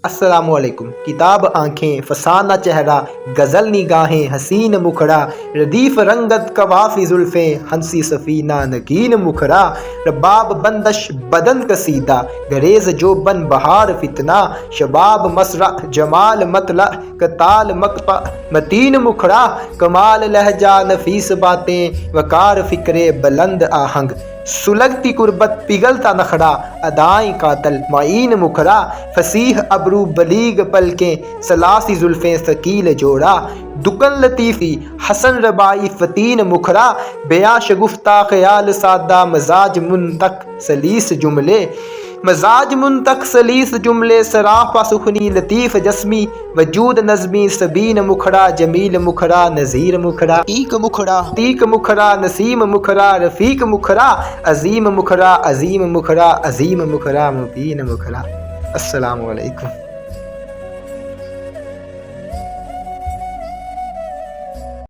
السلام علیکم۔ کتاب آنکھیں، فسانہ چہرہ، غزل نگاہیں، حسین مکھڑا، ردیف رنگت قوافی زلفیں، ہنسی سفینہ نگین مکھڑا، رباب بندش بدن کسیدہ، گریز جو بن بہار فتنہ، شباب مسرع جمال مطلع کتال مقطع متین مکھڑا، کمال لہجہ نفیس باتیں، وقار فکرے بلند آہنگ، سلگتی قربت پگھلتا نخڑا، ادائیں قاتل معین مکھڑا، فصیح ابرو بلیغ پلکیں، سلاسی زلفیں ثقیل جوڑا، دکن لطیفی حسن ربائی فتین مکھڑا، بیاں شگفتہ خیال سادہ، مزاج منطق سلیس جملے، سراپا سخنی لطیف جسمی، وجود نظمی سبین مکھڑا، جمیل مکھڑا نذیر مکھڑا، تیک مکھڑا نسیم مکھڑا، رفیق مکھڑا، عظیم مکھڑا عظیم مکھڑا، عظیم مکھڑا مبین مکھڑا۔ السلام علیکم۔